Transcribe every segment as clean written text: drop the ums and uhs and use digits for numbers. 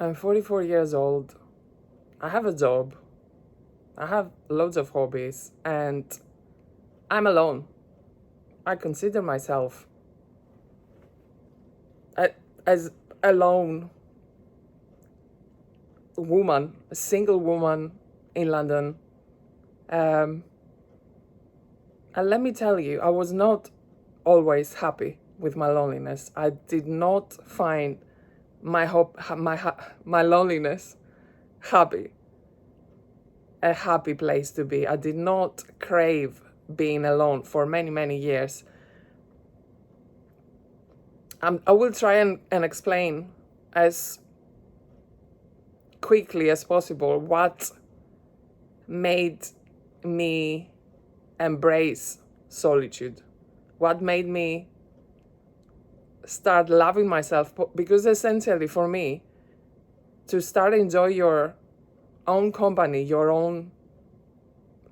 I'm 44 years old. I have a job. I have loads of hobbies, and I'm alone. I consider myself as alone woman, a single woman in London. Um, and let me tell you, I was not always happy with my loneliness. I did not find my loneliness happy, a happy place to be. I did not crave being alone for many, many years. I will try and explain as quickly as possible what made me embrace solitude, what made me start loving myself, because essentially for me, to start enjoy your own company, your own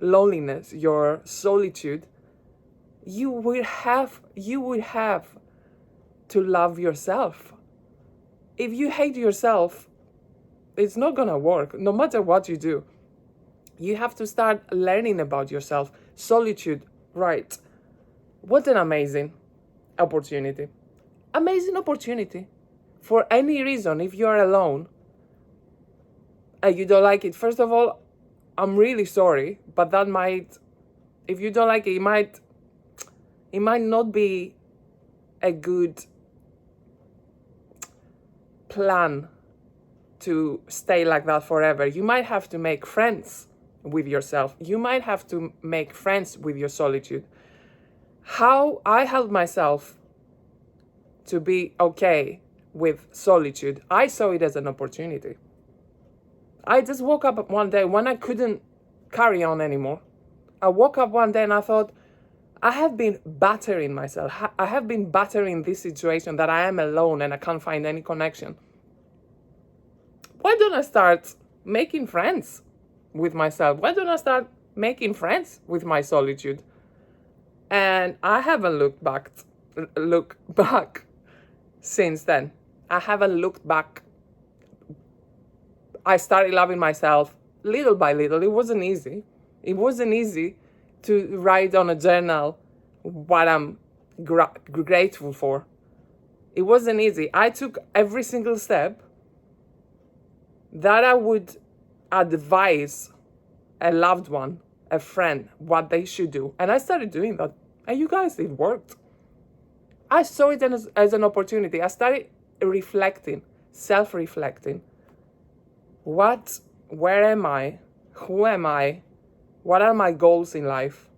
loneliness, your solitude, you would have to love yourself. If you hate yourself, it's not gonna work, no matter what you do. You have to start learning about yourself. Solitude, right? What an amazing opportunity. Amazing opportunity. For any reason, if you are alone and you don't like it, first of all, I'm really sorry, but that might, if you don't like it, it might not be a good plan to stay like that forever. You might have to make friends with yourself. You might have to make friends with your solitude. How I helped myself to be okay with solitude, I saw it as an opportunity. I just woke up one day when I couldn't carry on anymore. I woke up one day and I thought, I have been battering myself. I have been battering this situation that I am alone and I can't find any connection. Why don't I start making friends with myself? Why don't I start making friends with my solitude? And I haven't looked back since then. I haven't looked back. I started loving myself little by little. It wasn't easy. It wasn't easy to write on a journal what I'm grateful for. It wasn't easy. I took every single step that I would advise a loved one, a friend, what they should do. And I started doing that. And you guys, it worked. I saw it as an opportunity. I started reflecting, self-reflecting. Where am I? Who am I? What are my goals in life?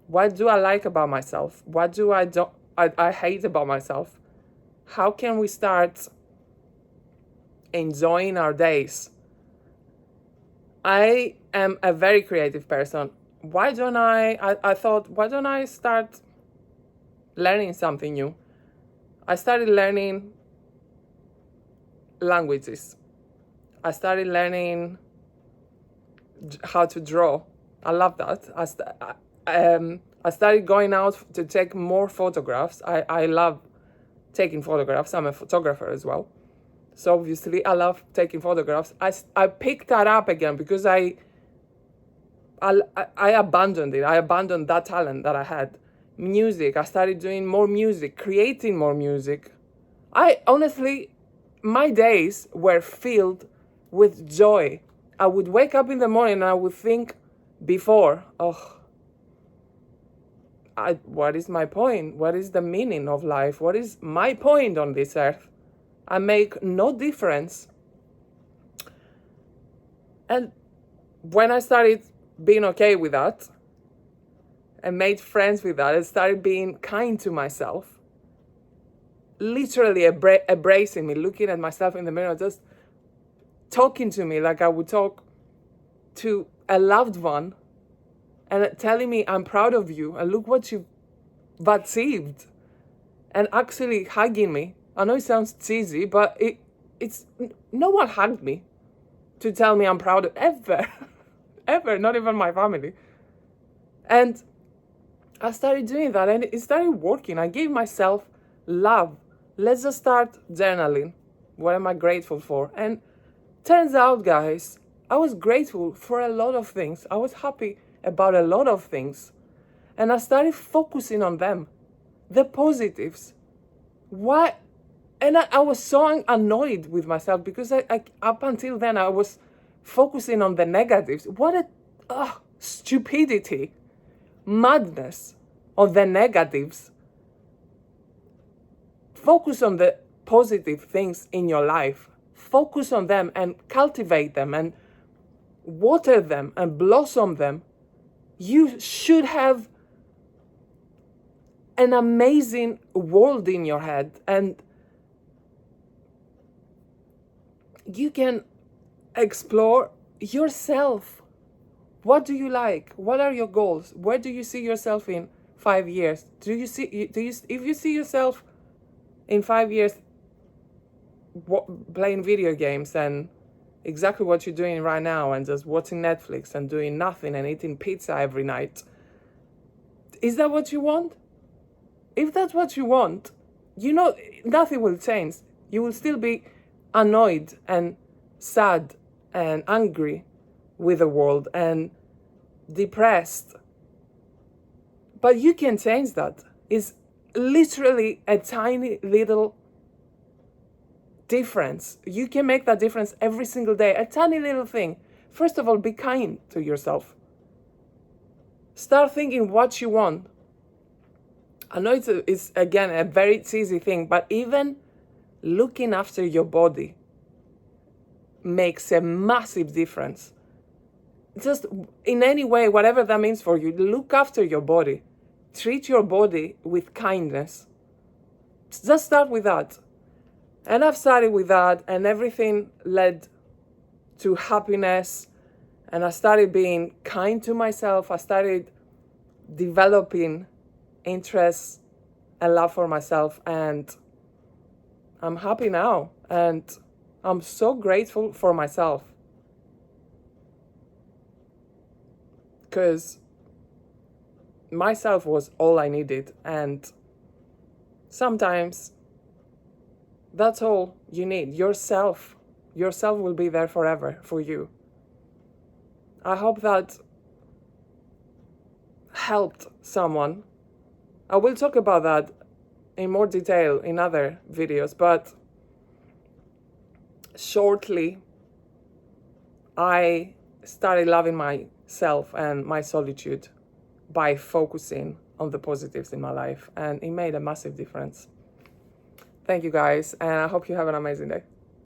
What do I like about myself? What do I hate about myself? How can we start enjoying our days? I am a very creative person. I thought, why don't I start learning something new? I started learning languages. I started learning how to draw. I love that. I started going out to take more photographs. I love taking photographs. I'm a photographer as well. So obviously I love taking photographs. I picked that up again because I abandoned it. I abandoned that talent that I had. Music. I started doing more music, creating more music. My days were filled with joy. I would wake up in the morning and I would think what is my point? What is the meaning of life? What is my point on this earth? I make no difference. And when I started being okay with that and made friends with that, I started being kind to myself, literally embracing me, looking at myself in the mirror, just talking to me like I would talk to a loved one and telling me, I'm proud of you and look what you've achieved, and actually hugging me. I know it sounds cheesy, but it's no one hugged me to tell me I'm proud of ever, ever, not even my family. And I started doing that and it started working. I gave myself love. Let's just start journaling. What am I grateful for? And Turns out, guys, I was grateful for a lot of things. I was happy about a lot of things. And I started focusing on them, the positives. Why? And I was so annoyed with myself because I up until then I was focusing on the negatives. What a stupidity, madness of the negatives. Focus on the positive things in your life. Focus on them and cultivate them and water them and blossom them. You should have an amazing world in your head, and you can explore yourself. What do you like? What are your goals? Where do you see yourself in 5 years? If you see yourself in 5 years playing video games and exactly what you're doing right now and just watching Netflix and doing nothing and eating pizza every night, is that what you want? If that's what you want, nothing will change. You will still be annoyed and sad and angry with the world and depressed. But you can change that. It's literally a tiny little difference. You can make that difference every single day. A tiny little thing. First of all, be kind to yourself. Start thinking what you want. I know it's again a very cheesy thing, but even looking after your body makes a massive difference. Just in any way, whatever that means for you, look after your body. Treat your body with kindness. Just start with that. And I've started with that, and everything led to happiness. And I started being kind to myself. I started developing interest and love for myself, and I'm happy now, and I'm so grateful for myself, because myself was all I needed, and sometimes that's all you need. Yourself will be there forever for you. I hope that helped someone. I will talk about that in more detail in other videos, but shortly, I started loving myself and my solitude by focusing on the positives in my life, and it made a massive difference. Thank you, guys, and I hope you have an amazing day.